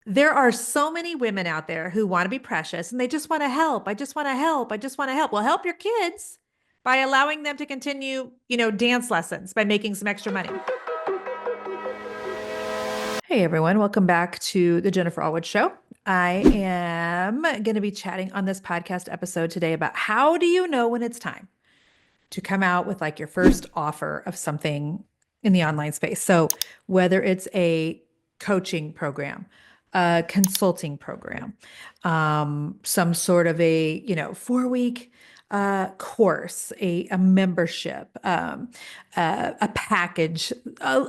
There are so many women out there who want to be precious and they just want to help. I just want to help. I just want to help. Well, help your kids by allowing them to continue, dance lessons by making some extra money. Hey everyone, welcome back to the Jennifer Allwood Show. I am going to be chatting on this podcast episode today about how do you know when it's time to come out with like your first offer of something in the online space. So whether it's a coaching program, a consulting program, some sort of a 4 week course, a membership, a package,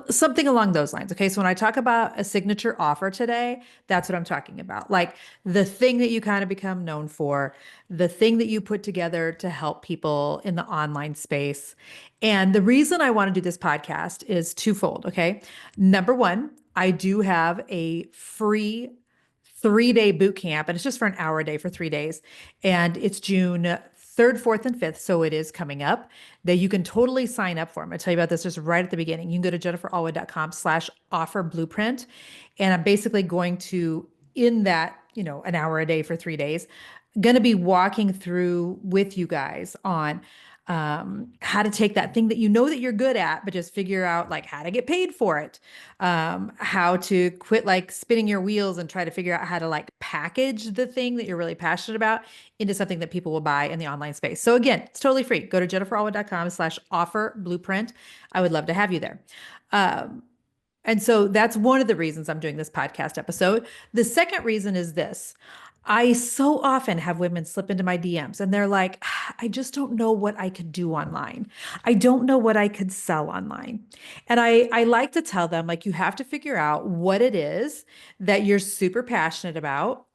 something along those lines. Okay, so when I talk about a signature offer today, that's what I'm talking about. Like the thing that you kind of become known for, the thing that you put together to help people in the online space. And the reason I want to do this podcast is twofold. Okay. Number one, I do have a free 3 day boot camp, and it's just for an hour a day for 3 days. And it's June 3rd, 4th, and 5th. So it is coming up that you can totally sign up for. I'm going to tell you about this just right at the beginning. You can go to jenniferallwood.com/offer blueprint. And I'm basically going to, in that, an hour a day for 3 days, going to be walking through with you guys on how to take that thing that you know that you're good at, but just figure out like how to get paid for it, how to quit like spinning your wheels and try to figure out how to like package the thing that you're really passionate about into something that people will buy in the online space. So again, it's totally free. Go to jenniferallwood.com/offer blueprint. I would love to have you there. And so that's one of the reasons I'm doing this podcast episode. The second reason is this. I so often have women slip into my DMs and they're like, I just don't know what I could do online. I don't know what I could sell online. And I like to tell them, like, you have to figure out what it is that you're super passionate about,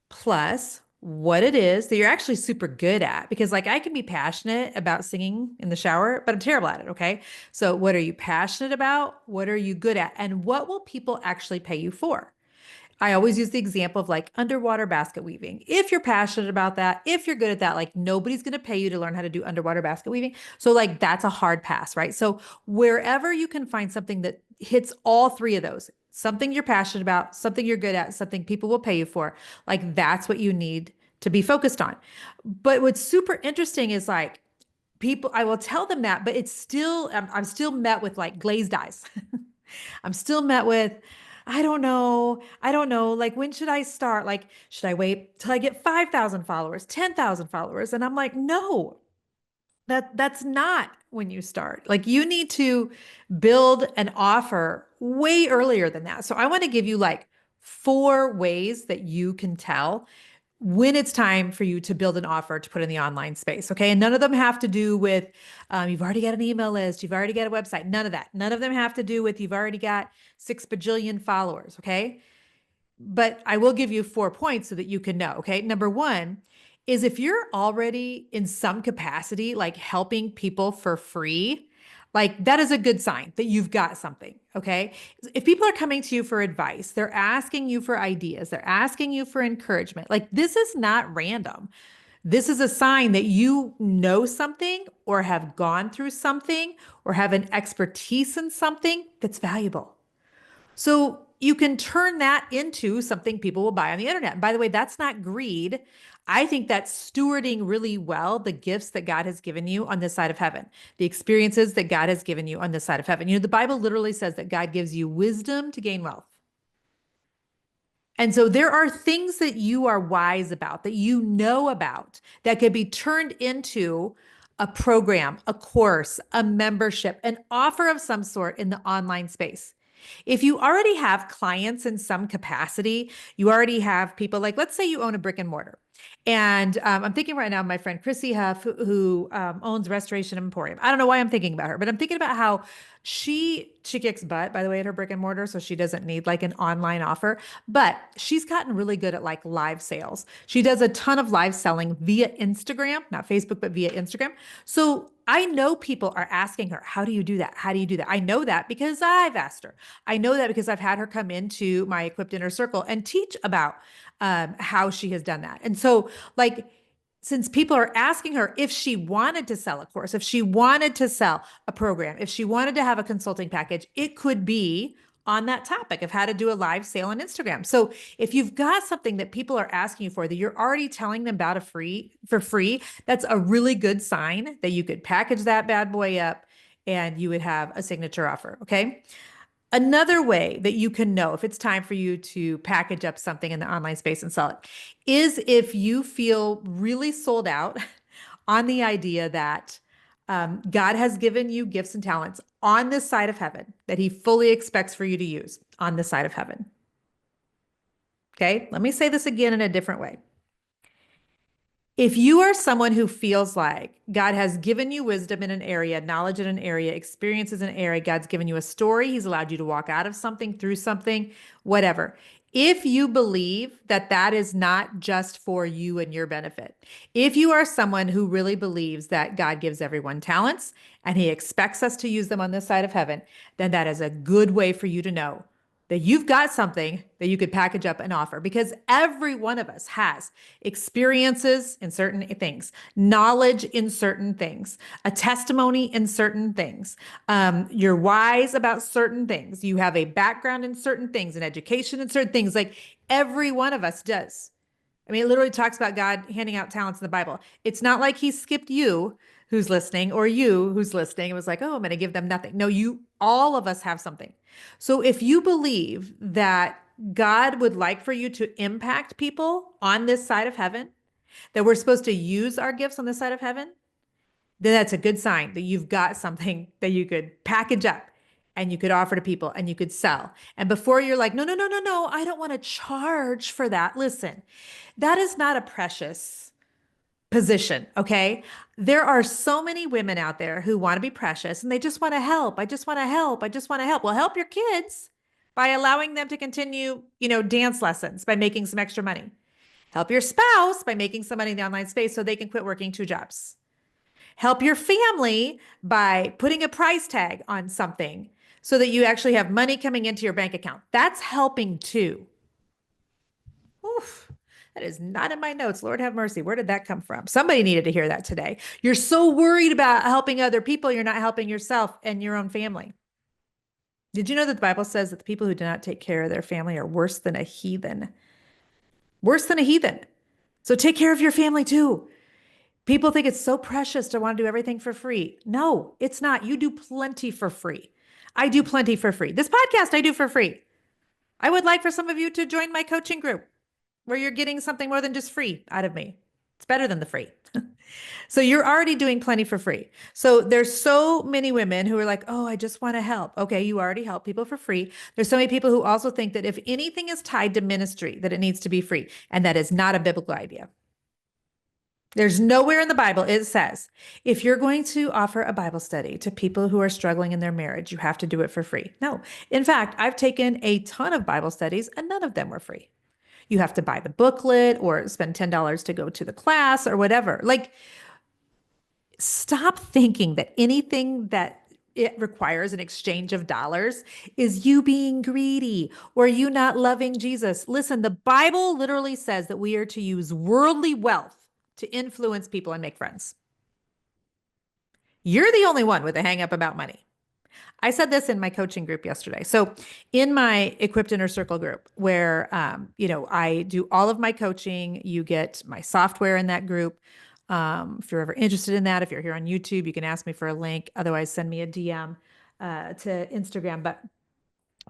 plus what it is that you're actually super good at. Because, like, I can be passionate about singing in the shower, but I'm terrible at it. Okay. So, what are you passionate about? What are you good at? And what will people actually pay you for? I always use the example of like underwater basket weaving. If you're passionate about that, if you're good at that, like nobody's going to pay you to learn how to do underwater basket weaving. So like that's a hard pass, right? So wherever you can find something that hits all three of those, something you're passionate about, something you're good at, something people will pay you for, like that's what you need to be focused on. But what's super interesting is like people, I will tell them that, but it's still, I'm still met with like glazed eyes. I'm still met with, I don't know. I don't know. Like, when should I start? Like, should I wait till I get 5,000 followers, 10,000 followers? And I'm like, no, that's not when you start. Like, you need to build an offer way earlier than that. So I want to give you like 4 ways that you can tell when it's time for you to build an offer to put in the online space. Okay. And none of them have to do with you've already got an email list, you've already got a website, none of that. None of them have to do with you've already got 6 bajillion followers. Okay. But I will give you 4 points so that you can know. Okay. Number one is if you're already in some capacity, like helping people for free, like that is a good sign that you've got something. Okay. If people are coming to you for advice, they're asking you for ideas, they're asking you for encouragement. Like this is not random. This is a sign that you know something or have gone through something or have an expertise in something that's valuable. So you can turn that into something people will buy on the internet. And by the way, that's not greed. I think that's stewarding really well the gifts that God has given you on this side of heaven, the experiences that God has given you on this side of heaven. The Bible literally says that God gives you wisdom to gain wealth. And so there are things that you are wise about, that you know about, that could be turned into a program, a course, a membership, an offer of some sort in the online space. If you already have clients in some capacity, you already have people like, let's say you own a brick and mortar. And I'm thinking right now, of my friend Chrissy Huff, who owns Restoration Emporium. I don't know why I'm thinking about her, but I'm thinking about how she kicks butt, by the way, at her brick and mortar. So she doesn't need like an online offer, but she's gotten really good at like live sales. She does a ton of live selling via Instagram, not Facebook, but via Instagram. So I know people are asking her, how do you do that? How do you do that? I know that because I've asked her. I know that because I've had her come into my Equipped Inner Circle and teach about how she has done that. And so, like, since people are asking her if she wanted to sell a course, if she wanted to sell a program, if she wanted to have a consulting package, it could be on that topic of how to do a live sale on Instagram. So if you've got something that people are asking you for that you're already telling them about for free, that's a really good sign that you could package that bad boy up and you would have a signature offer. Okay. Another way that you can know if it's time for you to package up something in the online space and sell it is if you feel really sold out on the idea that God has given you gifts and talents on this side of heaven that he fully expects for you to use on this side of heaven. Okay, let me say this again in a different way. If you are someone who feels like God has given you wisdom in an area, knowledge in an area, experiences in an area, God's given you a story, he's allowed you to walk out of something, through something, whatever. If you believe that that is not just for you and your benefit, if you are someone who really believes that God gives everyone talents and he expects us to use them on this side of heaven, then that is a good way for you to know that you've got something that you could package up and offer, because every one of us has experiences in certain things, knowledge in certain things, a testimony in certain things. You're wise about certain things. You have a background in certain things, an education in certain things. Like every one of us does. I mean, it literally talks about God handing out talents in the Bible. It's not like he skipped you who's listening or you who's listening. It was like, oh, I'm going to give them nothing. No, all of us have something. So if you believe that God would like for you to impact people on this side of heaven, that we're supposed to use our gifts on this side of heaven, then that's a good sign that you've got something that you could package up and you could offer to people and you could sell. And before you're like, no, no, no, no, no, I don't want to charge for that. Listen, that is not a precious position. Okay. There are so many women out there who want to be precious and they just want to help. I just want to help. I just want to help. Well, help your kids by allowing them to continue, dance lessons by making some extra money. Help your spouse by making some money in the online space so they can quit working 2 jobs. Help your family by putting a price tag on something so that you actually have money coming into your bank account. That's helping too. Oof, that is not in my notes. Lord have mercy. Where did that come from? Somebody needed to hear that today. You're so worried about helping other people, you're not helping yourself and your own family. Did you know that the Bible says that the people who do not take care of their family are worse than a heathen? Worse than a heathen. So take care of your family too. People think it's so precious to want to do everything for free. No, it's not. You do plenty for free. I do plenty for free. This podcast I do for free. I would like for some of you to join my coaching group where you're getting something more than just free out of me. It's better than the free. So you're already doing plenty for free. So there's so many women who are like, oh, I just want to help. Okay, you already help people for free. There's so many people who also think that if anything is tied to ministry, that it needs to be free. And that is not a biblical idea. There's nowhere in the Bible it says if you're going to offer a Bible study to people who are struggling in their marriage, you have to do it for free. No. In fact, I've taken a ton of Bible studies and none of them were free. You have to buy the booklet or spend $10 to go to the class or whatever. Like, stop thinking that anything that it requires an exchange of dollars is you being greedy or you not loving Jesus. Listen, the Bible literally says that we are to use worldly wealth to influence people and make friends. You're the only one with a hang up about money. I said this in my coaching group yesterday. So in my Equipped Inner Circle group where, I do all of my coaching, you get my software in that group. If you're ever interested in that, if you're here on YouTube, you can ask me for a link. Otherwise, send me a DM to Instagram. But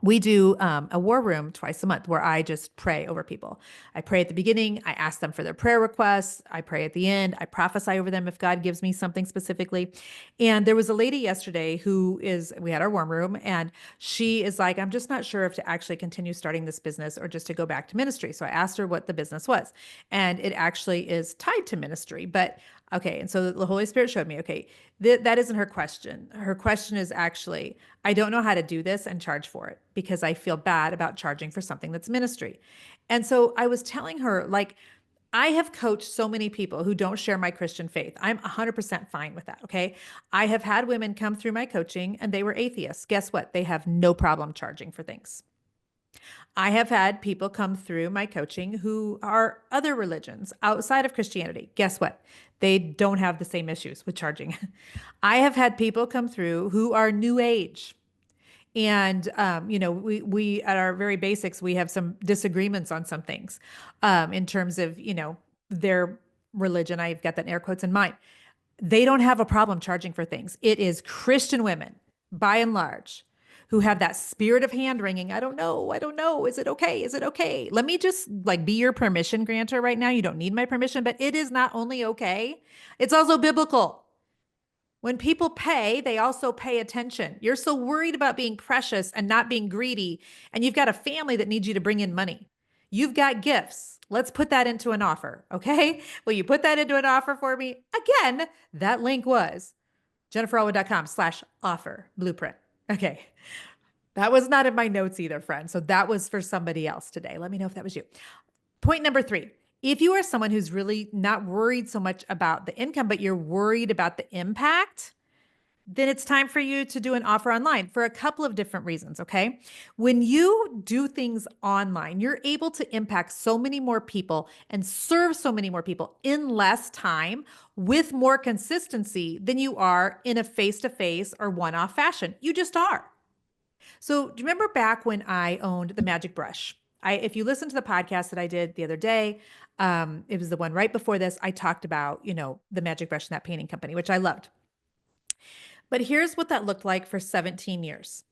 we do a war room twice a month where I just pray over people. I pray at the beginning. I ask them for their prayer requests. I pray at the end. I prophesy over them if God gives me something specifically. And there was a lady yesterday we had our warm room and she is like, I'm just not sure if to actually continue starting this business or just to go back to ministry. So I asked her what the business was. And it actually is tied to ministry. But okay. And so the Holy Spirit showed me, okay, that isn't her question. Her question is actually, I don't know how to do this and charge for it because I feel bad about charging for something that's ministry. And so I was telling her, like, I have coached so many people who don't share my Christian faith. I'm 100% fine with that. Okay. I have had women come through my coaching and they were atheists. Guess what? They have no problem charging for things. I have had people come through my coaching who are other religions outside of Christianity. Guess what? They don't have the same issues with charging. I have had people come through who are New Age. And, we at our very basics, we have some disagreements on some things, in terms of, their religion. I've got that in air quotes in mind. They don't have a problem charging for things. It is Christian women, by and large, who have that spirit of hand wringing. I don't know. I don't know. Is it okay? Is it okay? Let me just like be your permission granter right now. You don't need my permission, but it is not only okay, it's also biblical. When people pay, they also pay attention. You're so worried about being precious and not being greedy, and you've got a family that needs you to bring in money. You've got gifts. Let's put that into an offer. Okay. Will you put that into an offer for me? Again, that link was jenniferallwood.com/offer blueprint. Okay. That was not in my notes either, friend. So that was for somebody else today. Let me know if that was you. Point number 3. If you are someone who's really not worried so much about the income, but you're worried about the impact, then it's time for you to do an offer online for a couple of different reasons. Okay. When you do things online, you're able to impact so many more people and serve so many more people in less time with more consistency than you are in a face-to-face or one-off fashion. You just are. So do you remember back when I owned the magic brush? If you listen to the podcast that I did the other day, it was the one right before this, I talked about, the magic brush and that painting company, which I loved. But here's what that looked like for 17 years.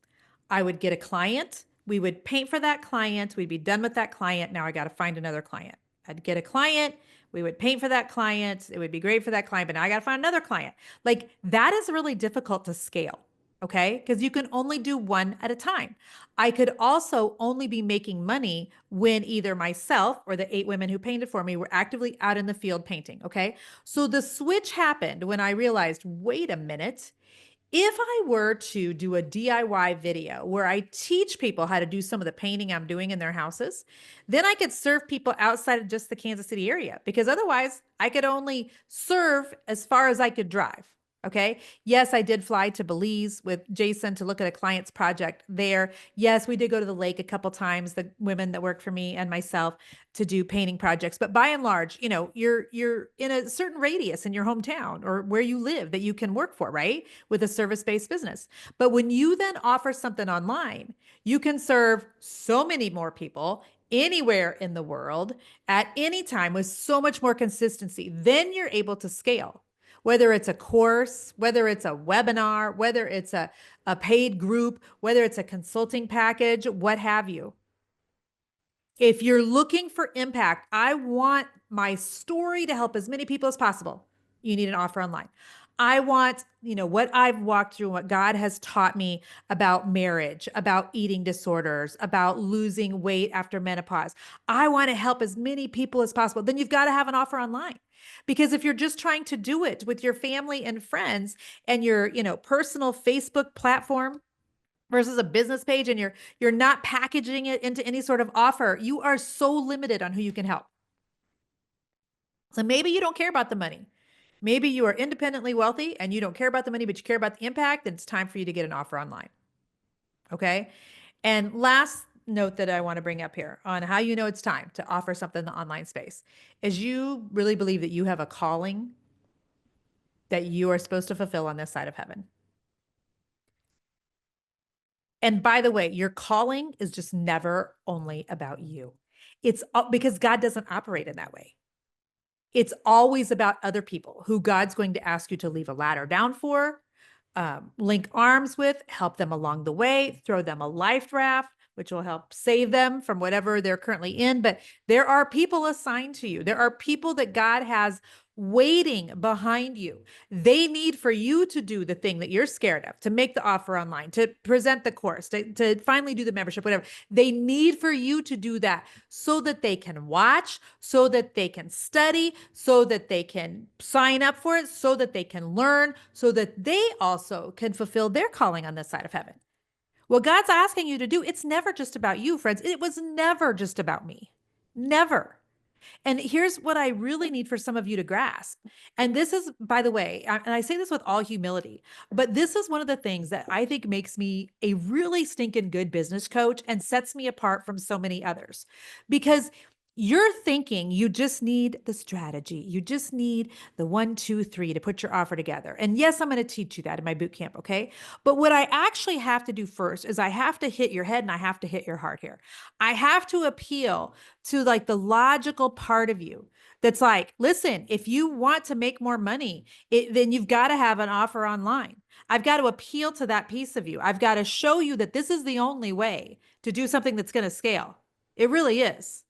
I would get a client. We would paint for that client. We'd be done with that client. Now I got to find another client. I'd get a client. We would paint for that client. It would be great for that client, but now I got to find another client. Like that is really difficult to scale. Okay. Because you can only do one at a time. I could also only be making money when either myself or the 8 women who painted for me were actively out in the field painting. Okay. So the switch happened when I realized, wait a minute. If I were to do a DIY video where I teach people how to do some of the painting I'm doing in their houses, then I could serve people outside of just the Kansas City area, because otherwise I could only serve as far as I could drive. Okay. Yes, I did fly to Belize with Jason to look at a client's project there. Yes, we did go to the lake a couple times, the women that worked for me and myself, to do painting projects. But by and large, you're in a certain radius in your hometown or where you live that you can work for, right? With a service-based business. But when you then offer something online, you can serve so many more people anywhere in the world at any time with so much more consistency. Then you're able to scale. Whether it's a course, whether it's a webinar, whether it's a paid group, whether it's a consulting package, what have you. If you're looking for impact, I want my story to help as many people as possible. You need an offer online. I want, what I've walked through, what God has taught me about marriage, about eating disorders, about losing weight after menopause. I want to help as many people as possible. Then you've got to have an offer online. Because if you're just trying to do it with your family and friends and your, personal Facebook platform versus a business page, and you're not packaging it into any sort of offer, you are so limited on who you can help. So maybe you don't care about the money. Maybe you are independently wealthy and you don't care about the money, but you care about the impact, and it's time for you to get an offer online. Okay. And last note that I want to bring up here on how you know it's time to offer something in the online space is you really believe that you have a calling that you are supposed to fulfill on this side of heaven. And by the way, your calling is just never only about you. It's because God doesn't operate in that way. It's always about other people who God's going to ask you to leave a ladder down for, link arms with, help them along the way, throw them a life raft, which will help save them from whatever they're currently in. But there are people assigned to you. There are people that God has waiting behind you. They need for you to do the thing that you're scared of, to make the offer online, to present the course, to finally do the membership, whatever. They need for you to do that so that they can watch, so that they can study, so that they can sign up for it, so that they can learn, so that they also can fulfill their calling on this side of heaven. What God's asking you to do, it's never just about you, friends. It was never just about me. Never. And here's what I really need for some of you to grasp. And this is, by the way, and I say this with all humility, but this is one of the things that I think makes me a really stinking good business coach and sets me apart from so many others. Because you're thinking you just need the strategy. You just need the 1, 2, 3 to put your offer together. And yes, I'm going to teach you that in my boot camp. Okay. But what I actually have to do first is I have to hit your head and I have to hit your heart here. I have to appeal to like the logical part of you that's like, listen, if you want to make more money, then you've got to have an offer online. I've got to appeal to that piece of you. I've got to show you that this is the only way to do something that's going to scale. It really is.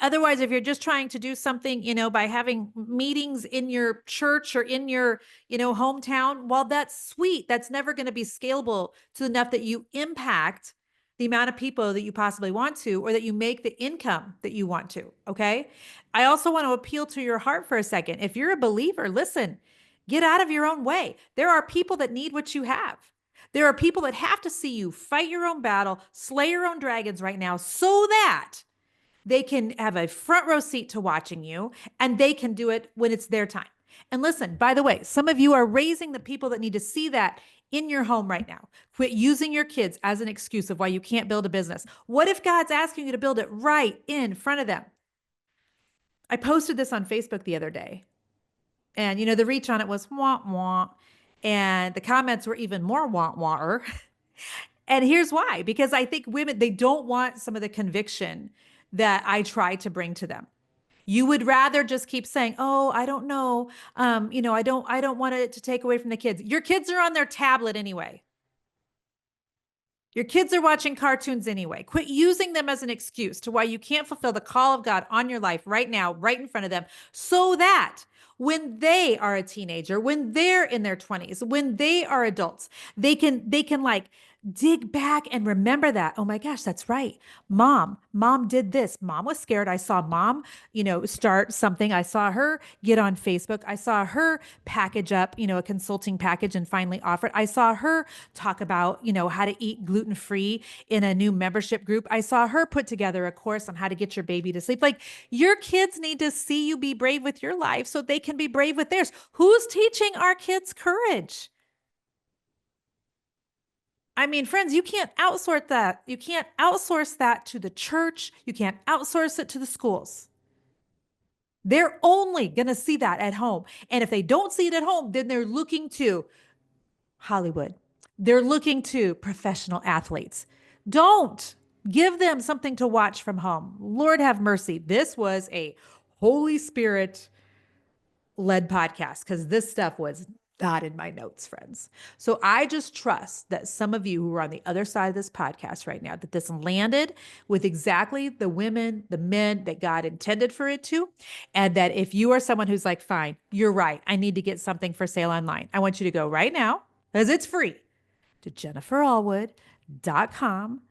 Otherwise, if you're just trying to do something, by having meetings in your church or in your, hometown, while that's sweet, that's never going to be scalable to enough that you impact the amount of people that you possibly want to, or that you make the income that you want to. Okay. I also want to appeal to your heart for a second. If you're a believer, listen, get out of your own way. There are people that need what you have. There are people that have to see you fight your own battle, slay your own dragons right now so that they can have a front row seat to watching you, and they can do it when it's their time. And listen, by the way, some of you are raising the people that need to see that in your home right now. Quit using your kids as an excuse of why you can't build a business. What if God's asking you to build it right in front of them? I posted this on Facebook the other day, and the reach on it was wah wah, and the comments were even more wah wah. And here's why, because I think women, they don't want some of the conviction that I try to bring to them. You would rather just keep saying, "Oh, I don't know. I don't want it to take away from the kids." Your kids are on their tablet anyway. Your kids are watching cartoons anyway. Quit using them as an excuse to why you can't fulfill the call of God on your life right now, right in front of them, so that when they are a teenager, when they're in their 20s, when they are adults, they can like dig back and remember that. Oh my gosh, that's right. Mom did this. Mom was scared. I saw mom, start something. I saw her get on Facebook. I saw her package up, a consulting package and finally offer it. I saw her talk about, how to eat gluten-free in a new membership group. I saw her put together a course on how to get your baby to sleep. Like, your kids need to see you be brave with your life so they can be brave with theirs. Who's teaching our kids courage? I mean, friends, you can't outsource that. You can't outsource that to the church. You can't outsource it to the schools. They're only going to see that at home. And if they don't see it at home, then they're looking to Hollywood. They're looking to professional athletes. Don't give them something to watch from home. Lord have mercy. This was a Holy Spirit led podcast because this stuff was not in my notes, friends. So I just trust that some of you who are on the other side of this podcast right now, that this landed with exactly the women, the men that God intended for it to. And that if you are someone who's like, fine, you're right, I need to get something for sale online, I want you to go right now, because it's free, to jenniferallwood.com/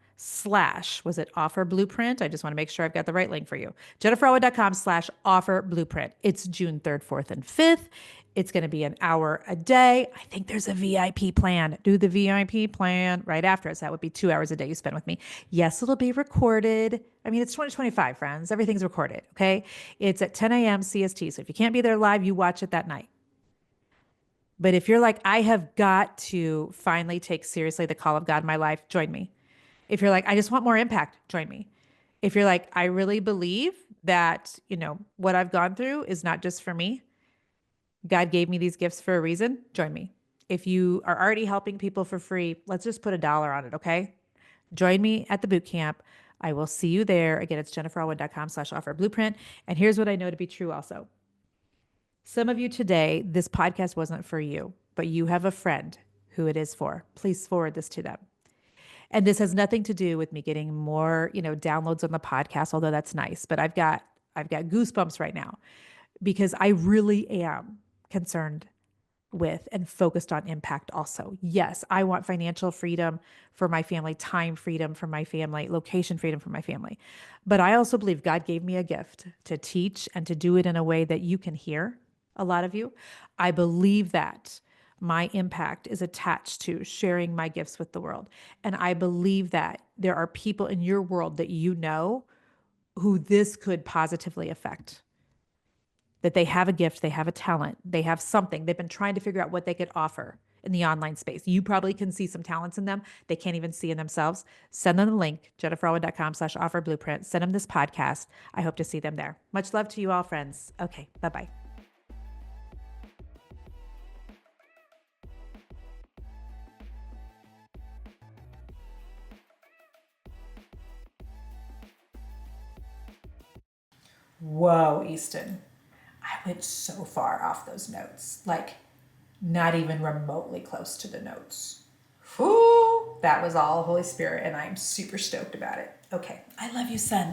was it offer blueprint? I just want to make sure I've got the right link for you. jenniferallwood.com/offer blueprint. It's June 3rd, 4th, and 5th. It's going to be an hour a day. I think there's a VIP plan. Do the VIP plan right after it. So that would be 2 hours a day you spend with me. Yes, it'll be recorded. I mean, it's 2025, friends. Everything's recorded. Okay. It's at 10 a.m. CST. So if you can't be there live, you watch it that night. But if you're like, I have got to finally take seriously the call of God in my life, join me. If you're like, I just want more impact, join me. If you're like, I really believe that, what I've gone through is not just for me. God gave me these gifts for a reason, join me. If you are already helping people for free, let's just put $1 on it, okay? Join me at the boot camp. I will see you there. Again, it's jenniferallwood.com/offer blueprint. And here's what I know to be true also. Some of you today, this podcast wasn't for you, but you have a friend who it is for. Please forward this to them. And this has nothing to do with me getting more, downloads on the podcast, although that's nice. But I've got goosebumps right now because I really am concerned with and focused on impact also. Yes, I want financial freedom for my family, time freedom for my family, location freedom for my family. But I also believe God gave me a gift to teach and to do it in a way that you can hear, a lot of you. I believe that my impact is attached to sharing my gifts with the world. And I believe that there are people in your world that who this could positively affect. That they have a gift, they have a talent, they have something. They've been trying to figure out what they could offer. in the online space. You probably can see some talents in them they can't even see in themselves. Send them the link, jenniferallwood.com/offer blueprint. Send them this podcast. I hope to see them there. Much love to you all, friends. Okay, bye-bye. Whoa, Easton. I went so far off those notes, like not even remotely close to the notes. Whew, that was all Holy Spirit, and I'm super stoked about it. Okay, I love you, son.